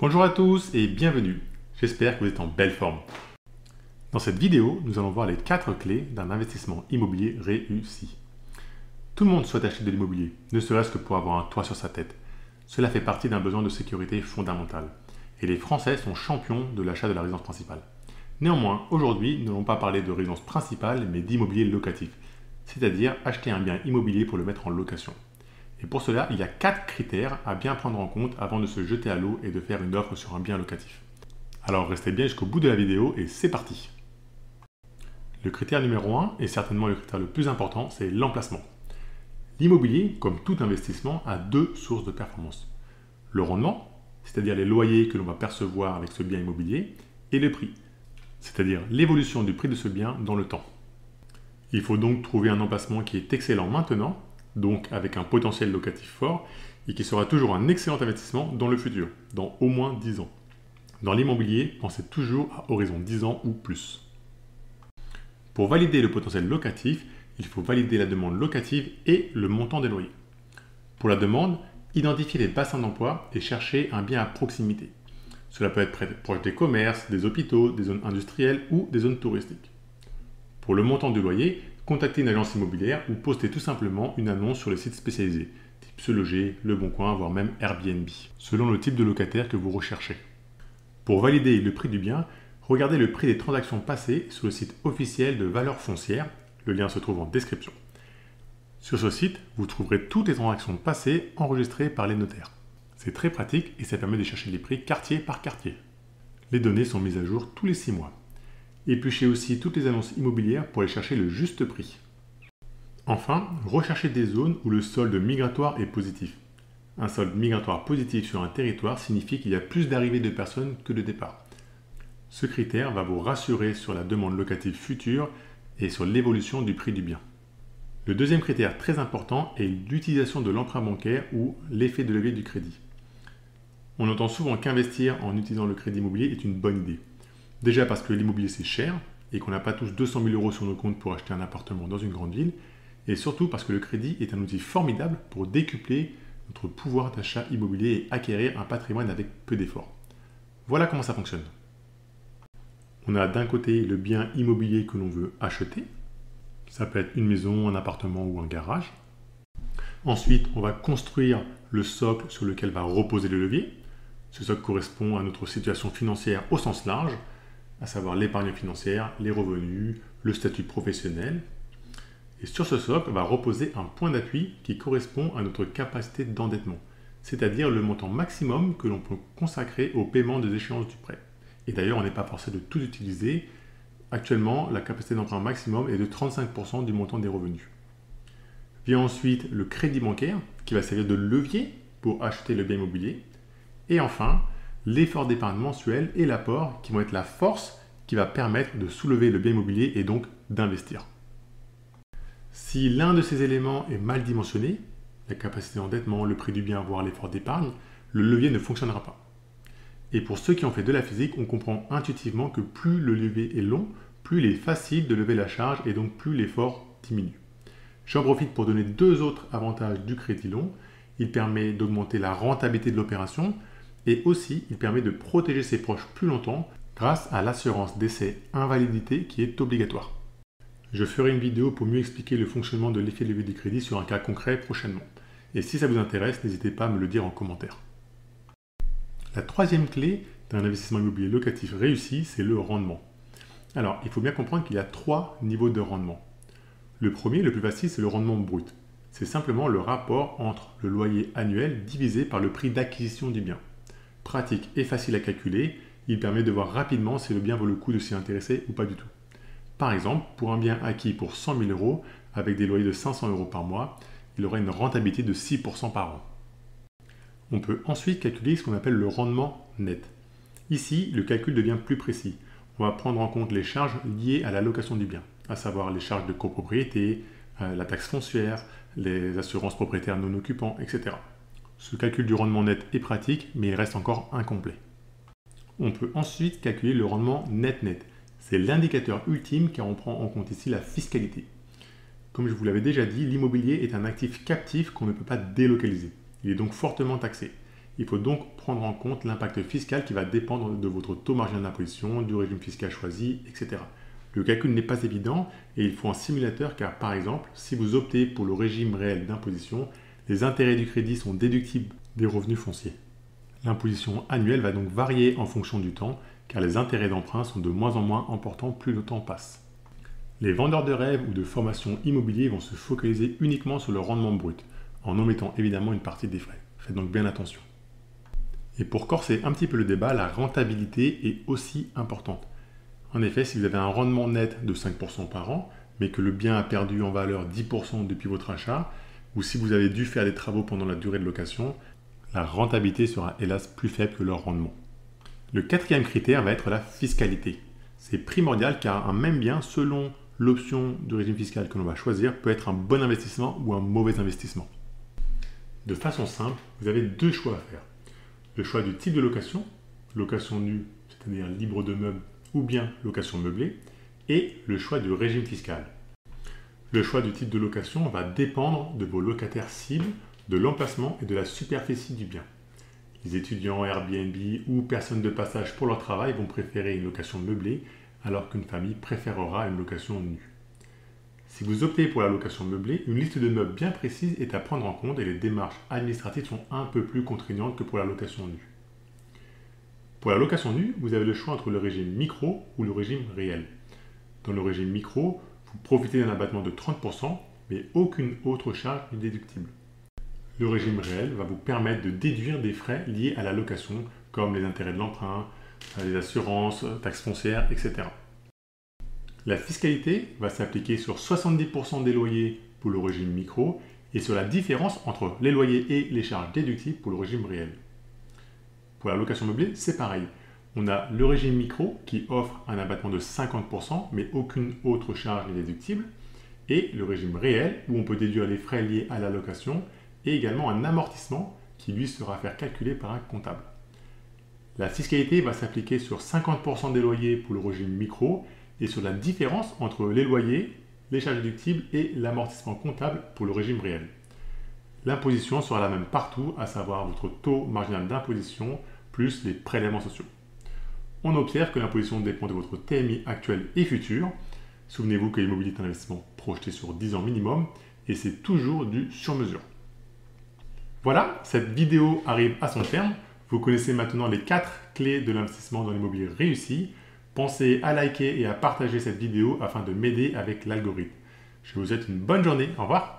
Bonjour à tous et bienvenue. J'espère que vous êtes en belle forme. Dans cette vidéo, nous allons voir les 4 clés d'un investissement immobilier réussi. Tout le monde souhaite acheter de l'immobilier, ne serait-ce que pour avoir un toit sur sa tête. Cela fait partie d'un besoin de sécurité fondamental. Et les Français sont champions de l'achat de la résidence principale. Néanmoins, aujourd'hui, nous n'allons pas parler de résidence principale, mais d'immobilier locatif, c'est-à-dire acheter un bien immobilier pour le mettre en location. Et pour cela, il y a 4 critères à bien prendre en compte avant de se jeter à l'eau et de faire une offre sur un bien locatif. Alors restez bien jusqu'au bout de la vidéo et c'est parti. Le critère numéro 1, et certainement le critère le plus important, c'est l'emplacement. L'immobilier, comme tout investissement, a 2 sources de performance. Le rendement, c'est-à-dire les loyers que l'on va percevoir avec ce bien immobilier, et le prix, c'est-à-dire l'évolution du prix de ce bien dans le temps. Il faut donc trouver un emplacement qui est excellent maintenant, donc avec un potentiel locatif fort, et qui sera toujours un excellent investissement dans le futur, dans au moins 10 ans. Dans l'immobilier, pensez toujours à horizon 10 ans ou plus. Pour valider le potentiel locatif, il faut valider la demande locative et le montant des loyers. Pour la demande, identifiez les bassins d'emploi et cherchez un bien à proximité. Cela peut être proche des commerces, des hôpitaux, des zones industrielles ou des zones touristiques. Pour le montant du loyer, contactez une agence immobilière ou postez tout simplement une annonce sur les sites spécialisés, type Se Loger, Le Bon Coin, voire même Airbnb, selon le type de locataire que vous recherchez. Pour valider le prix du bien, regardez le prix des transactions passées sur le site officiel de Valeurs Foncières, le lien se trouve en description. Sur ce site, vous trouverez toutes les transactions passées enregistrées par les notaires. C'est très pratique et ça permet de chercher les prix quartier par quartier. Les données sont mises à jour tous les 6 mois. Épluchez aussi toutes les annonces immobilières pour aller chercher le juste prix. Enfin, recherchez des zones où le solde migratoire est positif. Un solde migratoire positif sur un territoire signifie qu'il y a plus d'arrivées de personnes que de départs. Ce critère va vous rassurer sur la demande locative future et sur l'évolution du prix du bien. Le deuxième critère très important est l'utilisation de l'emprunt bancaire ou l'effet de levier du crédit. On entend souvent qu'investir en utilisant le crédit immobilier est une bonne idée. Déjà parce que l'immobilier c'est cher et qu'on n'a pas tous 200 000 € sur nos comptes pour acheter un appartement dans une grande ville. Et surtout parce que le crédit est un outil formidable pour décupler notre pouvoir d'achat immobilier et acquérir un patrimoine avec peu d'efforts. Voilà comment ça fonctionne. On a d'un côté le bien immobilier que l'on veut acheter. Ça peut être une maison, un appartement ou un garage. Ensuite, on va construire le socle sur lequel va reposer le levier. Ce socle correspond à notre situation financière au sens large, à savoir l'épargne financière, les revenus, le statut professionnel. Et sur ce socle va reposer un point d'appui qui correspond à notre capacité d'endettement, c'est-à-dire le montant maximum que l'on peut consacrer au paiement des échéances du prêt. Et d'ailleurs, on n'est pas forcé de tout utiliser. Actuellement, la capacité d'emprunt maximum est de 35% du montant des revenus. Vient ensuite le crédit bancaire qui va servir de levier pour acheter le bien immobilier. Et enfin, l'effort d'épargne mensuel et l'apport qui vont être la force qui va permettre de soulever le bien immobilier et donc d'investir. Si l'un de ces éléments est mal dimensionné, la capacité d'endettement, le prix du bien, voire l'effort d'épargne, le levier ne fonctionnera pas. Et pour ceux qui ont fait de la physique, on comprend intuitivement que plus le levier est long, plus il est facile de lever la charge et donc plus l'effort diminue. J'en profite pour donner 2 autres avantages du crédit long. Il permet d'augmenter la rentabilité de l'opération et aussi il permet de protéger ses proches plus longtemps grâce à l'assurance décès invalidité qui est obligatoire. Je ferai une vidéo pour mieux expliquer le fonctionnement de l'effet de levier du crédit sur un cas concret prochainement. Et si ça vous intéresse, n'hésitez pas à me le dire en commentaire. La troisième clé d'un investissement immobilier locatif réussi, c'est le rendement. Alors, il faut bien comprendre qu'il y a 3 niveaux de rendement. Le premier, le plus facile, c'est le rendement brut. C'est simplement le rapport entre le loyer annuel divisé par le prix d'acquisition du bien. Pratique et facile à calculer, il permet de voir rapidement si le bien vaut le coup de s'y intéresser ou pas du tout. Par exemple, pour un bien acquis pour 100 000 € avec des loyers de 500 € par mois, il aura une rentabilité de 6% par an. On peut ensuite calculer ce qu'on appelle le rendement net. Ici, le calcul devient plus précis. On va prendre en compte les charges liées à la location du bien, à savoir les charges de copropriété, la taxe foncière, les assurances propriétaires non occupants, etc. Ce calcul du rendement net est pratique, mais il reste encore incomplet. On peut ensuite calculer le rendement net-net. C'est l'indicateur ultime car on prend en compte ici la fiscalité. Comme je vous l'avais déjà dit, l'immobilier est un actif captif qu'on ne peut pas délocaliser. Il est donc fortement taxé. Il faut donc prendre en compte l'impact fiscal qui va dépendre de votre taux marginal d'imposition, du régime fiscal choisi, etc. Le calcul n'est pas évident et il faut un simulateur car par exemple, si vous optez pour le régime réel d'imposition, les intérêts du crédit sont déductibles des revenus fonciers. L'imposition annuelle va donc varier en fonction du temps car les intérêts d'emprunt sont de moins en moins importants plus le temps passe. Les vendeurs de rêves ou de formation immobilier vont se focaliser uniquement sur le rendement brut, en omettant évidemment une partie des frais. Faites donc bien attention. Et pour corser un petit peu le débat, la rentabilité est aussi importante. En effet, si vous avez un rendement net de 5% par an, mais que le bien a perdu en valeur 10% depuis votre achat, ou si vous avez dû faire des travaux pendant la durée de location, la rentabilité sera hélas plus faible que leur rendement. Le quatrième critère va être la fiscalité. C'est primordial car un même bien, selon l'option de régime fiscal que l'on va choisir, peut être un bon investissement ou un mauvais investissement. De façon simple, vous avez deux choix à faire. Le choix du type de location nue, c'est-à-dire libre de meubles, ou bien location meublée, et le choix du régime fiscal. Le choix du type de location va dépendre de vos locataires cibles, de l'emplacement et de la superficie du bien. Les étudiants Airbnb ou personnes de passage pour leur travail vont préférer une location meublée, alors qu'une famille préférera une location nue. Si vous optez pour la location meublée, une liste de meubles bien précise est à prendre en compte et les démarches administratives sont un peu plus contraignantes que pour la location nue. Pour la location nue, vous avez le choix entre le régime micro ou le régime réel. Dans le régime micro, vous profitez d'un abattement de 30%, mais aucune autre charge n'est déductible. Le régime réel va vous permettre de déduire des frais liés à la location, comme les intérêts de l'emprunt, les assurances, taxes foncières, etc. La fiscalité va s'appliquer sur 70% des loyers pour le régime micro et sur la différence entre les loyers et les charges déductibles pour le régime réel. Pour la location meublée, c'est pareil. On a le régime micro qui offre un abattement de 50% mais aucune autre charge n'est déductible et le régime réel où on peut déduire les frais liés à la location et également un amortissement qui lui sera fait calculer par un comptable. La fiscalité va s'appliquer sur 50% des loyers pour le régime micro et sur la différence entre les loyers, les charges déductibles et l'amortissement comptable pour le régime réel. L'imposition sera la même partout, à savoir votre taux marginal d'imposition plus les prélèvements sociaux. On observe que l'imposition dépend de votre TMI actuel et futur. Souvenez-vous que l'immobilier est un investissement projeté sur 10 ans minimum et c'est toujours du sur-mesure. Voilà, cette vidéo arrive à son terme. Vous connaissez maintenant les 4 clés de l'investissement dans l'immobilier réussi. Pensez à liker et à partager cette vidéo afin de m'aider avec l'algorithme. Je vous souhaite une bonne journée. Au revoir.